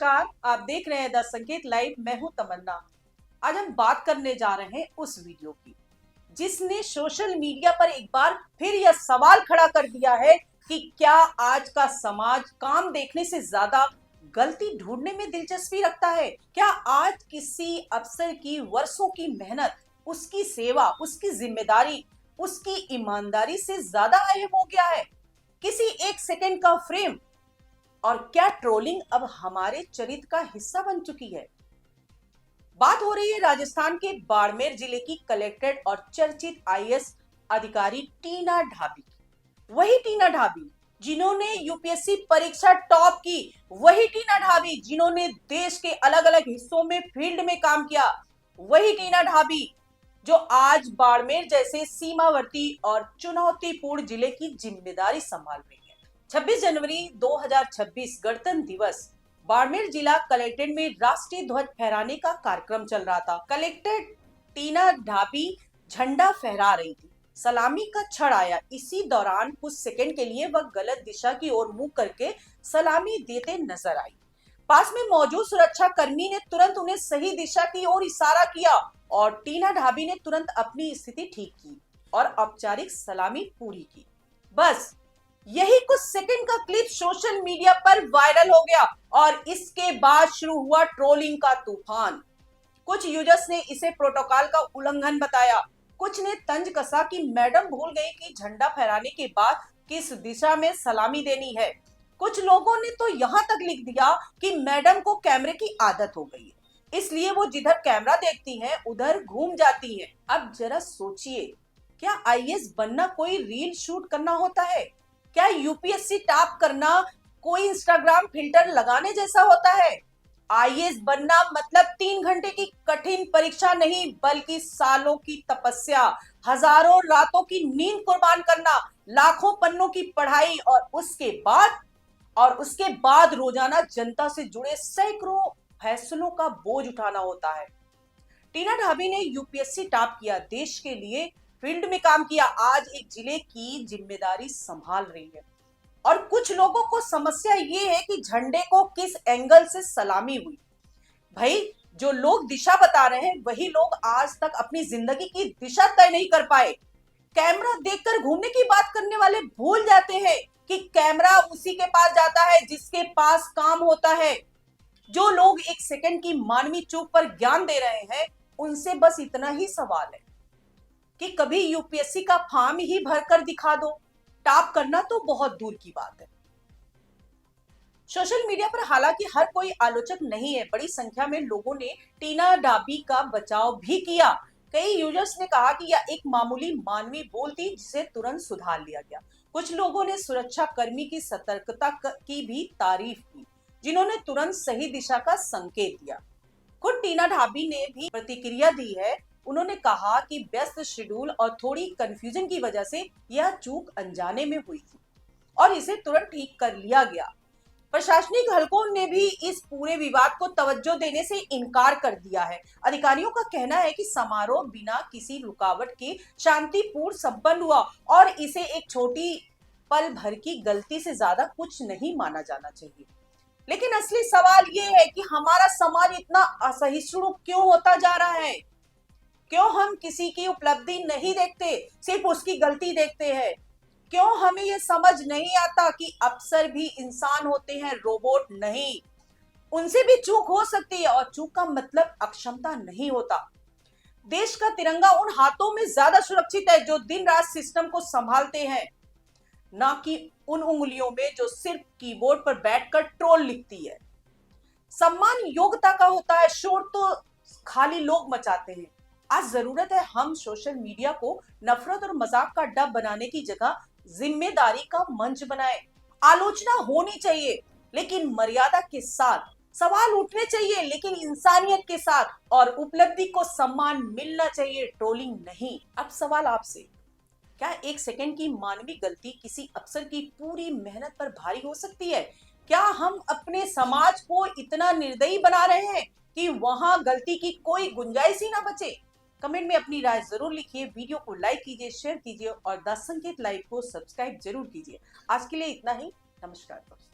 नमस्कार, आप देख रहे हैं द संकेत लाइव। मैं हूं तमन्ना। आज हम बात करने जा रहे हैं उस वीडियो की जिसने सोशल मीडिया पर एक बार फिर यह सवाल खड़ा कर दिया है कि क्या आज का समाज काम देखने से ज्यादा गलती ढूंढने में दिलचस्पी रखता है। क्या आज किसी अफसर की वर्षों की मेहनत, उसकी सेवा, उसकी जिम्मेदारी, उसकी ईमानदारी से ज्यादा अहम हो गया है किसी एक सेकंड का फ्रेम। और क्या ट्रोलिंग अब हमारे चरित्र का हिस्सा बन चुकी है। बात हो रही है राजस्थान के बाड़मेर जिले की कलेक्टेड और चर्चित आईएएस अधिकारी टीना ढाबी की। वही टीना ढाबी जिन्होंने यूपीएससी परीक्षा टॉप की, वही टीना ढाबी जिन्होंने देश के अलग अलग हिस्सों में फील्ड में काम किया, वही टीना ढाबी जो आज बाड़मेर जैसे सीमावर्ती और चुनौतीपूर्ण जिले की जिम्मेदारी संभाल रही है। 26 जनवरी 2026 गणतंत्र दिवस बाड़मेर जिला कलेक्ट्रेट में राष्ट्रीय ध्वज फहराने का कार्यक्रम चल रहा था। कलेक्टर टीना ढाबी झंडा फहरा रही थी। सलामी का क्षण आया। इसी दौरान कुछ सेकंड के लिए वह गलत दिशा की ओर मुंह करके सलामी देते नजर आई। पास में मौजूद सुरक्षा कर्मी ने तुरंत उन्हें सही दिशा की ओर इशारा किया और टीना ढाबी ने तुरंत अपनी स्थिति ठीक की और औपचारिक सलामी पूरी की। बस यही कुछ सेकंड का क्लिप सोशल मीडिया पर वायरल हो गया और इसके बाद शुरू हुआ ट्रोलिंग का तूफान। कुछ यूजर्स ने इसे प्रोटोकॉल का उल्लंघन बताया, कुछ ने तंज कसा कि मैडम भूल गई कि झंडा फहराने के बाद किस दिशा में सलामी देनी है। कुछ लोगों ने तो यहाँ तक लिख दिया कि मैडम को कैमरे की आदत हो गई है, इसलिए वो जिधर कैमरा देखती हैं उधर घूम जाती हैं। अब जरा सोचिए, क्या आईएएस बनना कोई रील शूट करना होता है? क्या यूपीएससी टॉप करना कोई इंस्टाग्राम फिल्टर लगाने जैसा होता है? आईएएस बनना मतलब 3 घंटे की कठिन परीक्षा नहीं, बल्कि सालों की तपस्या, हजारों रातों की नींद कुर्बान करना, लाखों पन्नों की पढ़ाई और उसके बाद रोजाना जनता से जुड़े सैकड़ों फैसलों का बोझ उठाना होता है। टीना ढाबी ने यूपीएससी टॉप किया, देश के लिए फील्ड में काम किया, आज एक जिले की जिम्मेदारी संभाल रही है। और कुछ लोगों को समस्या ये है कि झंडे को किस एंगल से सलामी हुई। भाई, जो लोग दिशा बता रहे हैं वही लोग आज तक अपनी जिंदगी की दिशा तय नहीं कर पाए। कैमरा देखकर घूमने की बात करने वाले भूल जाते हैं कि कैमरा उसी के पास जाता है जिसके पास काम होता है। जो लोग एक सेकंड की मानवीय चूक पर ज्ञान दे रहे हैं, उनसे बस इतना ही सवाल है कि कभी यूपीएससी का फॉर्म ही भरकर दिखा दो। टॉप करना तो बहुत दूर की बात है। सोशल मीडिया पर हालांकि हर कोई आलोचक नहीं है। बड़ी संख्या में लोगों ने टीना ढाबी का बचाव भी किया। कई यूजर्स ने कहा कि यह एक मामूली मानवीय भूल थी जिसे तुरंत सुधार लिया गया। कुछ लोगों ने सुरक्षा कर्मी की सतर्कता की भी तारीफ की, जिन्होंने तुरंत सही दिशा का संकेत दिया। खुद टीना ढाबी ने भी प्रतिक्रिया दी है। उन्होंने कहा कि व्यस्त शेड्यूल और थोड़ी कंफ्यूजन की वजह से यह चूक अनजाने में हुई थी और इसे तुरंत ठीक कर लिया गया। प्रशासनिक हलकों ने भी इस पूरे विवाद को तवज्जो देने से इनकार कर दिया है। अधिकारियों का कहना है कि समारोह बिना किसी रुकावट के शांतिपूर्ण संपन्न हुआ और इसे एक छोटी पल भर की गलती से ज्यादा कुछ नहीं माना जाना चाहिए। लेकिन असली सवाल ये है कि हमारा समाज इतना असहिष्णु क्यों होता जा रहा है? क्यों हम किसी की उपलब्धि नहीं देखते, सिर्फ उसकी गलती देखते हैं? क्यों हमें यह समझ नहीं आता कि अफसर भी इंसान होते हैं, रोबोट नहीं। उनसे भी चूक हो सकती है और चूक का मतलब अक्षमता नहीं होता। देश का तिरंगा उन हाथों में ज्यादा सुरक्षित है जो दिन रात सिस्टम को संभालते हैं, ना कि उन उंगलियों में जो सिर्फ कीबोर्ड पर बैठकर ट्रोल लिखती है। सम्मान योग्यता का होता है, शोर तो खाली लोग मचाते हैं। आज जरूरत है हम सोशल मीडिया को नफरत और मजाक का अड्डा बनाने की जगह जिम्मेदारी का मंच बनाए। आलोचना होनी चाहिए लेकिन मर्यादा के साथ, सवाल उठने चाहिए लेकिन इंसानियत के साथ, और उपलब्धि को सम्मान मिलना चाहिए, ट्रोलिंग नहीं। अब सवाल आपसे, क्या एक सेकंड की मानवीय गलती किसी अफसर की पूरी मेहनत पर भारी हो सकती है? क्या हम अपने समाज को इतना निर्दयी बना रहे हैं कि वहां गलती की कोई गुंजाइश ही ना बचे? कमेंट में अपनी राय जरूर लिखिए। वीडियो को लाइक कीजिए, शेयर कीजिए और द संकेत लाइव को सब्सक्राइब जरूर कीजिए। आज के लिए इतना ही। नमस्कार दोस्तों।